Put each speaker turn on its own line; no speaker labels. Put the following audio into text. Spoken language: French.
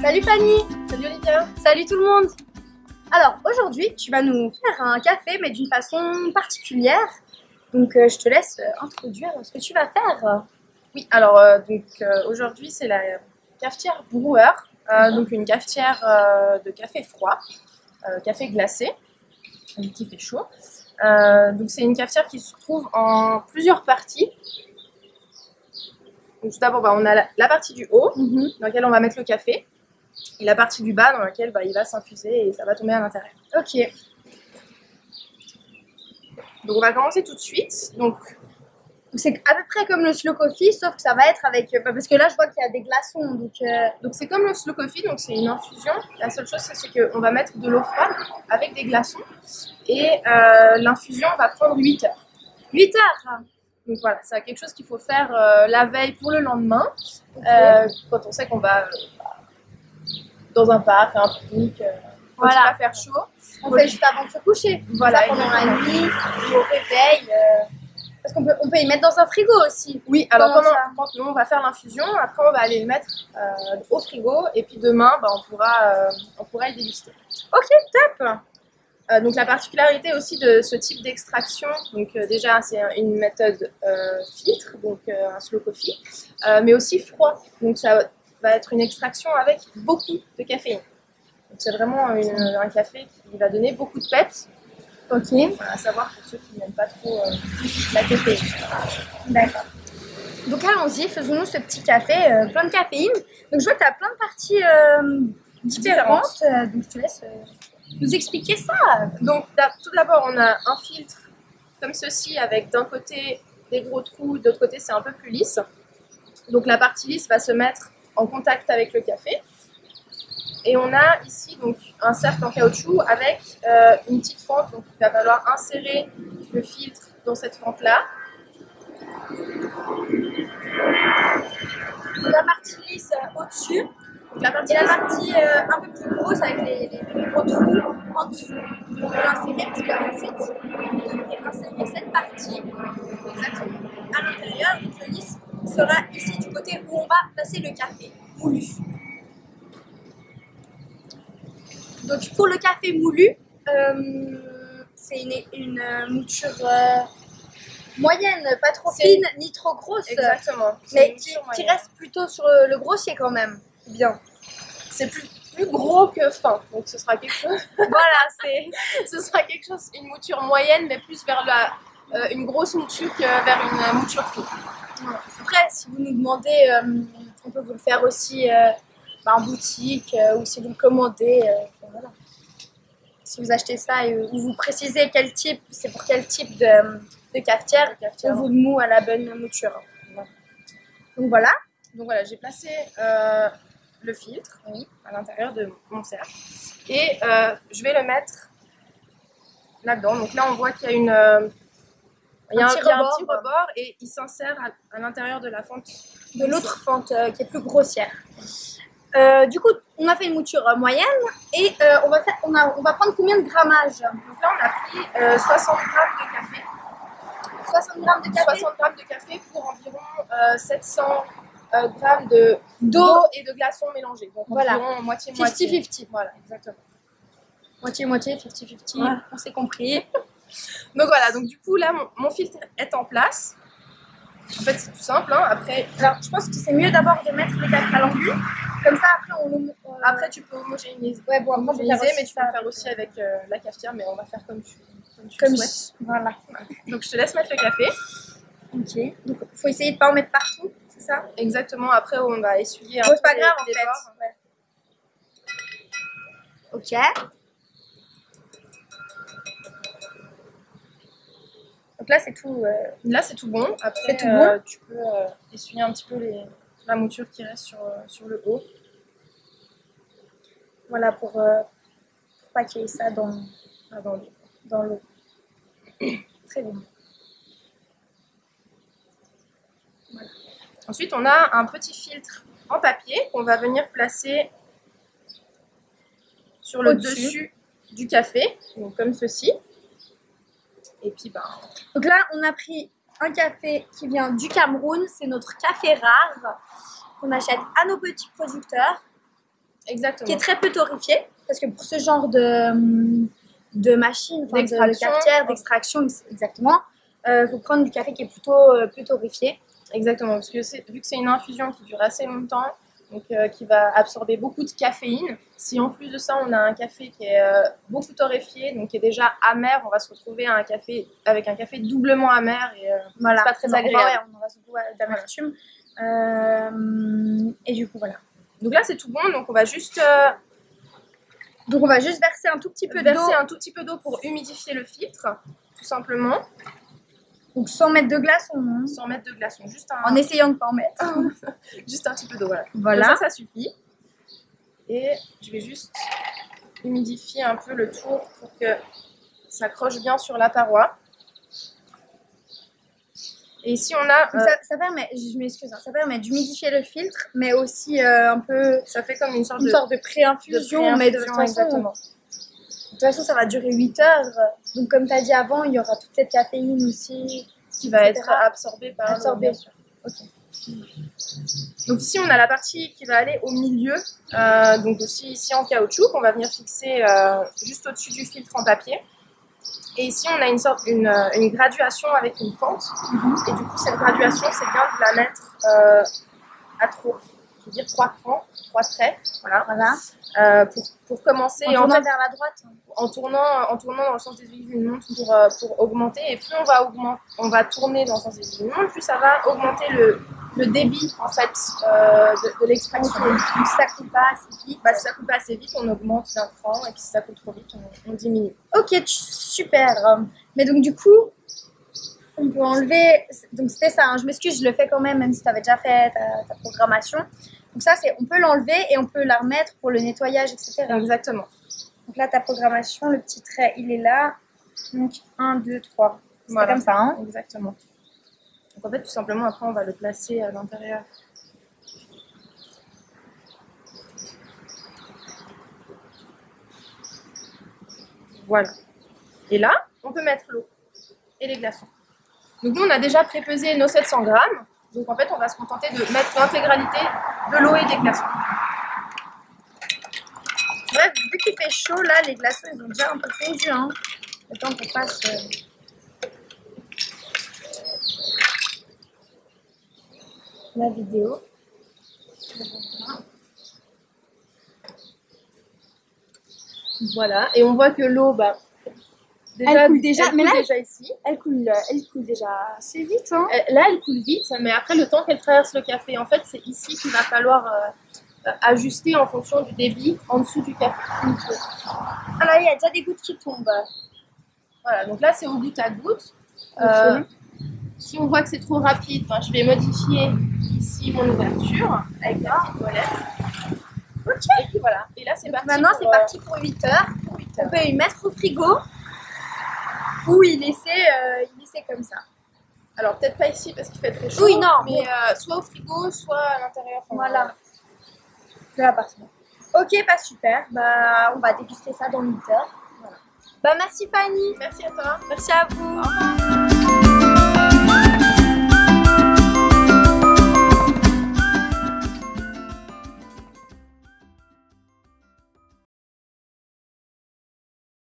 Salut Fanny.
Salut Olivia.
Salut tout le monde. Alors aujourd'hui tu vas nous faire un café mais d'une façon particulière. Donc je te laisse introduire ce que tu vas faire.
Oui, alors aujourd'hui c'est la cafetière brewer, donc une cafetière de café froid, café glacé, qui fait chaud. Donc c'est une cafetière qui se trouve en plusieurs parties. Donc tout d'abord on a la partie du haut dans laquelle on va mettre le café et la partie du bas dans laquelle il va s'infuser et ça va tomber à l'intérieur.
Ok.
Donc on va commencer tout de suite. Donc
c'est à peu près comme le slow coffee sauf que ça va être avec parce que là je vois qu'il y a des glaçons
donc c'est comme le slow coffee, donc c'est une infusion. La seule chose c'est qu'on va mettre de l'eau froide avec des glaçons et l'infusion va prendre 8 heures.
8 heures.
Donc voilà, c'est quelque chose qu'il faut faire la veille pour le lendemain, quand on sait qu'on va dans un parc, un pique, quand il va faire chaud.
On fait juste avant de se coucher.
Voilà,
pendant la nuit, au réveil. Parce qu'on peut y mettre dans un frigo aussi.
Oui, alors quand nous on va faire l'infusion, après on va aller le mettre au frigo et puis demain on pourra y déguster.
Ok, top.
Donc la particularité aussi de ce type d'extraction, donc déjà c'est une méthode filtre, donc un slow coffee, mais aussi froid. Donc ça va être une extraction avec beaucoup de caféine. Donc c'est vraiment un café qui va donner beaucoup de peps.
Ok.
À savoir pour ceux qui n'aiment pas trop la caféine.
D'accord. Donc allons-y, faisons-nous ce petit café plein de caféine. Donc je vois que tu as plein de parties différentes. Donc je te laisse nous expliquer ça.
Donc tout d'abord on a un filtre comme ceci avec d'un côté des gros trous, de l'autre côté c'est un peu plus lisse. Donc la partie lisse va se mettre en contact avec le café. Et on a ici donc un cercle en caoutchouc avec une petite fente, donc il va falloir insérer le filtre dans cette fente-là.
La partie lisse au-dessus.
La partie
un peu plus grosse avec les gros trous en dessous. On va l'insérer parce qu'ensuite, vous devrez insérer cette partie exactement à l'intérieur. Donc le lisse sera ici du côté où on va passer le café moulu. Donc pour le café moulu, c'est une mouture moyenne, pas trop fine ni trop grosse.
Exactement.
Mais qui reste plutôt sur le grossier quand même. Bien.
C'est plus gros que fin, donc ce sera quelque chose.
Voilà,
ce sera quelque chose, une mouture moyenne, mais plus vers une grosse mouture que vers une mouture fine.
Après, si vous nous demandez, on peut vous le faire aussi en boutique ou si vous le commandez. Voilà. Si vous achetez ça et vous précisez quel type, c'est pour quel type de cafetière, on vous le moue à la bonne mouture. Voilà. Donc voilà,
j'ai placé le filtre à l'intérieur de mon cercle et je vais le mettre là-dedans. Donc là, on voit qu'il y a un petit rebord et il s'insère à l'intérieur de la fente.
De l'autre fente qui est plus grossière. Du coup, on a fait une mouture moyenne et on va prendre combien de grammage?
Donc là, on a pris 60 grammes de café.
60 grammes de café
60 grammes de café pour environ 700 grammes d'eau et de glaçons mélangés. Donc
voilà,
environ moitié-moitié.
50-50.
Voilà, exactement.
Moitié-moitié, 50-50, ouais. On s'est compris.
Donc voilà, donc du coup là, mon filtre est en place. En fait, c'est tout simple. Après,
alors, je pense que c'est mieux d'abord de mettre le café à l'enduit. Comme ça, après,
après tu peux homogénéiser.
Ouais, bon,
mais tu peux le faire aussi avec la cafetière, mais on va faire comme tu souhaites.
Voilà.
Donc, je te laisse mettre le café.
Ok. Donc, il faut essayer de ne pas en mettre partout, c'est ça?
Exactement. Après, on va essuyer un peu.
C'est pas grave, en fait. Ouais. Ok. Donc là, c'est tout.
Là, c'est tout bon. Après, tu peux essuyer un petit peu la mouture qui reste sur le haut.
Voilà, pour pas qu'il y ait ça dans l'eau. Très bien.
Voilà. Ensuite, on a un petit filtre en papier qu'on va venir placer sur le dessus du café, donc comme ceci. Et puis,
donc là, on a pris un café qui vient du Cameroun. C'est notre café rare qu'on achète à nos petits producteurs.
Exactement.
qui est très peu torréfié, parce que pour ce genre de machine, enfin, de cafetière, d'extraction, exactement, faut prendre du café qui est plutôt peu torréfié.
Exactement, parce que vu que c'est une infusion qui dure assez longtemps, donc qui va absorber beaucoup de caféine, si en plus de ça on a un café qui est beaucoup torréfié, donc qui est déjà amer, on va se retrouver avec un café doublement amer et
voilà,
c'est pas très agréable.
On aura beaucoup d'amertume. Et du coup, voilà.
Donc là c'est tout bon, donc on va juste
verser un tout petit peu
d'eau pour humidifier le filtre, tout simplement.
Donc sans mettre de glaçons. Hein.
Sans mettre de glaçons,
en essayant de ne pas en mettre.
Juste un petit peu d'eau, voilà.
Voilà.
Ça suffit. Et je vais juste humidifier un peu le tour pour que ça accroche bien sur la paroi. Et ici on a...
ça permet, je m'excuse, hein, ça permet d'humidifier le filtre, mais aussi un peu...
Ça fait comme une sorte
de pré-infusion. Mais de toute façon, ça va durer 8 heures. Donc comme tu as dit avant, il y aura toute cette caféine aussi.
Qui va être absorbée par l'eau, bien sûr.
Okay.
Donc ici on a la partie qui va aller au milieu, donc aussi ici en caoutchouc qu'on va venir fixer juste au-dessus du filtre en papier. Et ici on a une graduation avec une fente. Et du coup cette graduation c'est bien de la mettre à trop, je veux dire 3 crans, 3 traits, voilà. Pour commencer.
En tournant vers la droite.
En tournant dans le sens des aiguilles d'une montre pour augmenter. Et plus on va tourner dans le sens des aiguilles d'une montre, plus ça va augmenter le débit en fait de l'extraction.
Okay. Donc si ça coule pas assez vite,
si ça coule pas assez vite, on augmente d'un cran, et puis si ça coule trop vite, on diminue.
Ok, super. Mais donc du coup, on peut enlever. Donc c'était ça. Hein. Je m'excuse, je le fais quand même si tu avais déjà fait ta programmation. Donc ça, on peut l'enlever et on peut la remettre pour le nettoyage, etc.
Exactement.
Donc là, ta programmation, le petit trait, il est là. Donc 1, 2, 3. C'est voilà. Comme ça, hein.
Exactement. Donc en fait, tout simplement, après, on va le placer à l'intérieur. Voilà. Et là, on peut mettre l'eau et les glaçons. Donc nous, on a déjà prépesé nos 700 grammes. Donc en fait, on va se contenter de mettre l'intégralité de l'eau et des glaçons.
Bref, vu qu'il fait chaud, là, les glaçons, ils ont déjà un peu fondu. Hein. Le temps qu'on fasse la vidéo.
Voilà, et on voit que l'eau,
elle coule déjà,
mais là, déjà ici.
Elle coule déjà assez vite. Hein.
Là, elle coule vite, mais après, le temps qu'elle traverse le café, en fait, c'est ici qu'il va falloir ajuster en fonction du débit en dessous du café.
Ah là, il y a déjà des gouttes qui tombent.
Voilà, donc là, c'est au goutte à goutte. Si on voit que c'est trop rapide, je vais modifier ici mon ouverture avec la petite molette.
Ok.
Et puis voilà. Et là, c'est parti.
Maintenant, c'est parti pour 8 heures. On peut y mettre au frigo ou y laisser comme ça.
Alors, peut-être pas ici parce qu'il fait très chaud.
Oui, non.
Mais soit au frigo, soit à l'intérieur.
Voilà. De l'appartement. Ok, super. On va déguster ça dans 8 heures. Voilà. Merci Fanny.
Merci à toi.
Merci à vous.
Au revoir.